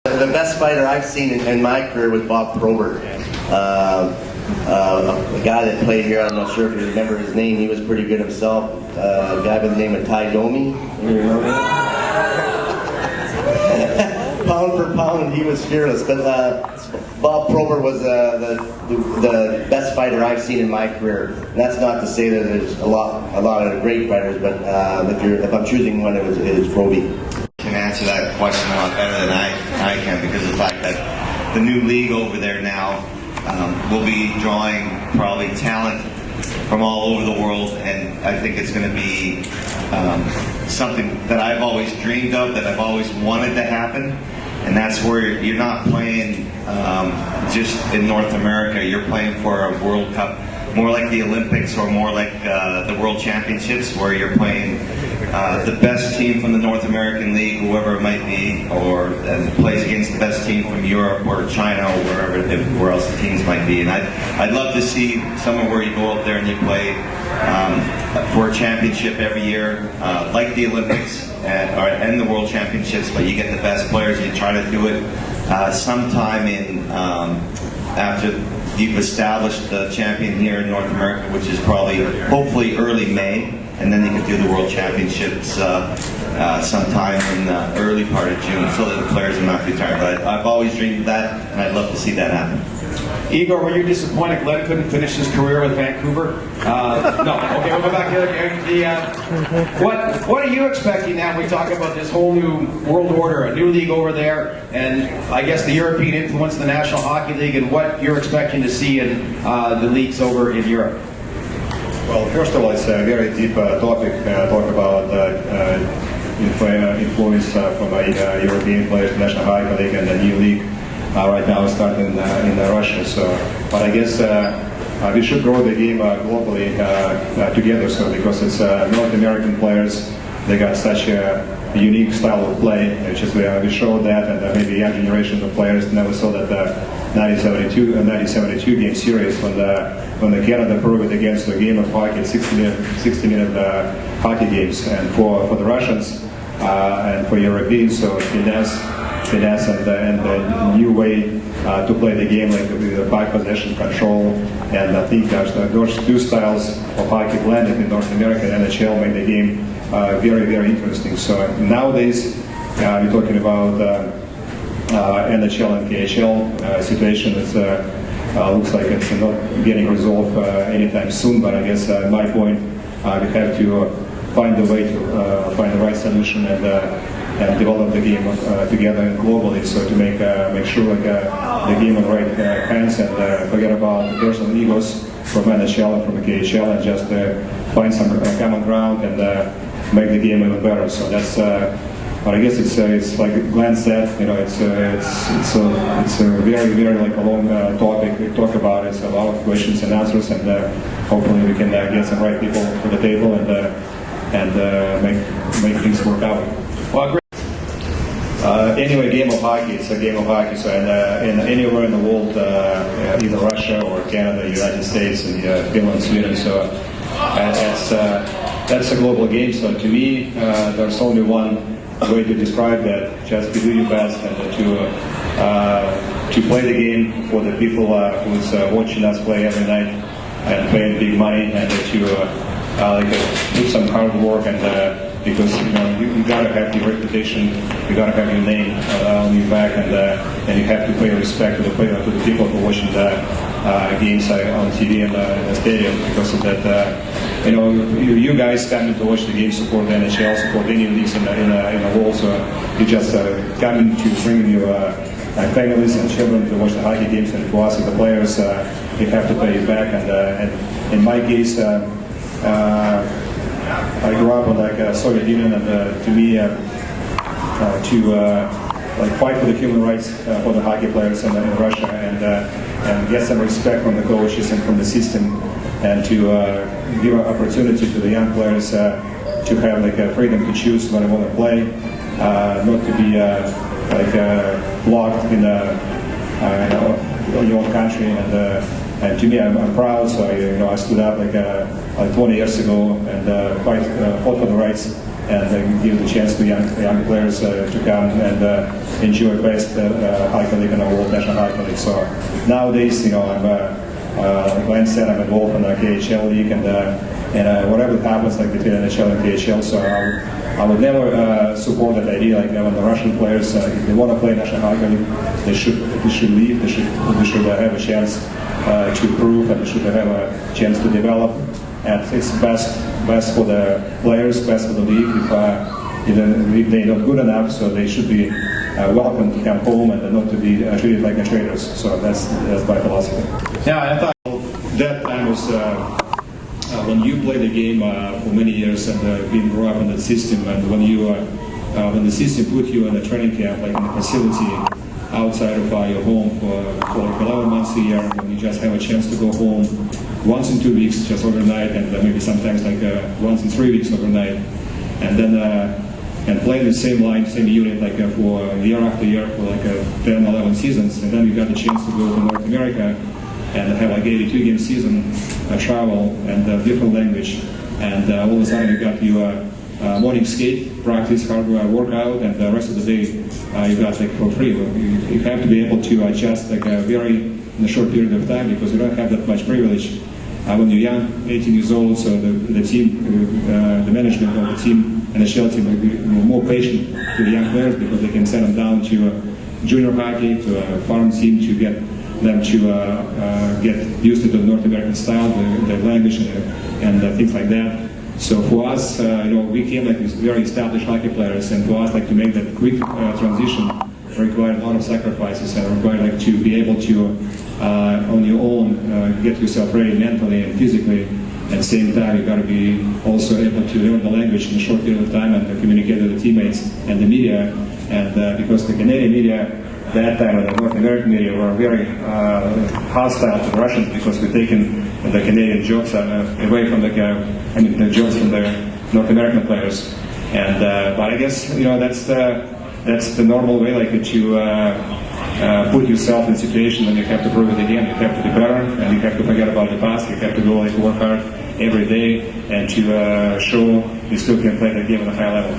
The best fighter I've seen in my career was Bob Probert. A guy that played here, I'm not sure if you remember his name, he was pretty good himself. A guy by the name of Ty Domi. You remember him? Pound for pound, he was fearless. But Bob Probert was the best fighter I've seen in my career. And that's not to say that there's a lot of great fighters, but if I'm choosing one, it was Proby. Can answer that question a lot better than I can, because of the fact that the new league over there now will be drawing probably talent from all over the world, and I think it's going to be something that I've always dreamed of, that I've always wanted to happen, and that's where you're not playing just in North America, you're playing for a World Cup, more like the Olympics or more like the World Championships, where you're playing the best team from the North American League, whoever it might be, or plays against the best team from Europe or China or where else the teams might be. And I'd love to see somewhere where you go out there and you play for a championship every year, like the Olympics and the World Championships, but you get the best players and you try to do it sometime after you've established the champion here in North America, which is probably, hopefully, early May, and then you can do the World Championships sometime in the early part of June, so that the players are not too tired. But I've always dreamed of that, and I'd love to see that happen. Igor, were you disappointed Glenn couldn't finish his career with Vancouver? No. Okay, we'll go back to what are you expecting now? We talk about this whole new world order, a new league over there, and I guess the European influence, the National Hockey League, and what you're expecting to see in the leagues over in Europe. Well, first of all, it's a very deep topic. Talk about influence from European players, National Hockey League, and the new league right now starting in Russia. So, but I guess we should grow the game globally together. So, because it's North American players, they got such a unique style of play. It's just we showed that, and maybe young generation of players never saw that 1972 game series when the Canada proved it against the game of hockey, 60-minute hockey games, and for the Russians and for Europeans, so finesse and the new way to play the game, like the back possession control, and I think those two styles of hockey blended in North America and NHL make the game very, very interesting. So nowadays we're talking about NHL and KHL situation. It looks like it's not getting resolved anytime soon, but I guess at my point we have to find a way to find the right solution and develop the game together globally, so to make sure the game in the right hands, and forget about the personal egos from NHL and from the KHL, and just find some common ground and make the game even better. So that's. But I guess it's like Glenn said, you know, it's a very, very like a long topic we talk about. It's a lot of questions and answers, and hopefully we can get some right people to the table and make things work out. Well, great. Anyway, game of hockey. It's a game of hockey. So, and anywhere in the world, either Russia or Canada, United States, and Finland, Sweden. So that's a global game. So to me, there's only one way to describe that: just to do your best and to play the game for the people who's watching us play every night and paying big money, and to put some hard work, and because you gotta have your reputation, you gotta have your name on your back, and you have to pay respect to the people who are watching the games on TV and the stadium, because of that. You guys coming to watch the game, support the NHL, support any leagues in the world. So you just coming to bring your families and children to watch the hockey games, and for us as the players, you have to pay you back. And in my case, I grew up in Soviet Union, and to me, to fight for the human rights for the hockey players in Russia, and get some respect from the coaches and from the system, and to give an opportunity to the young players to have a freedom to choose when they want to play, not to be locked in your own country. And to me, I'm proud. So I stood up 20 years ago and fought for the rights, and give the chance to young players to come and enjoy best hockey league in the world, National Hockey League. So nowadays, I'm like I said, I'm involved in the KHL league, and whatever happens like between NHL and KHL. So I would never support that idea. Like when the Russian players, if they want to play National Hockey League, they should leave. They should have a chance to improve, and they should have a chance to develop. And it's best for the players, best for the league. If they're not good enough, so they should be welcome to come home and not to be treated like traitors. So that's my philosophy. Yeah, I thought That time was when you play the game for many years and being grew up in that system, and when the system put you in a training camp, like in a facility outside of your home for like 11 months a year, when you just have a chance to go home once in 2 weeks, just overnight, and maybe sometimes like once in 3 weeks overnight, and then and play the same line, same unit like for year after year for like 10, 11 seasons, and then you got the chance to go to North America and have like 82 game season, travel and different language, and all of a sudden you got your morning skate, practice, hard workout, and the rest of the day you got like for free. You have to be able to adjust like in a short period of time, because you don't have that much privilege when you're young, 18 years old. So the team, the management of the team and the NHL team will be more patient to the young players, because they can send them down to junior hockey, to a farm team, to get them to get used to the North American style, the language, and things like that. So for us, we came like these very established hockey players, and for us, like to make that quick transition required a lot of sacrifices, and required like to be able to on your own get yourself ready mentally and physically. At the same time, you got to be also able to learn the language in a short period of time and communicate with the teammates and the media. And because the Canadian media at that time, and the North American media, were very hostile to the Russians, because we're taking the Canadian jobs away from the jobs from the North American players. And but I guess that's the normal way, like that you put yourself in a situation when you have to prove it again. You have to be better, and you have to forget about the past. You have to go like work hard every day, and to show you still can play the game at a high level.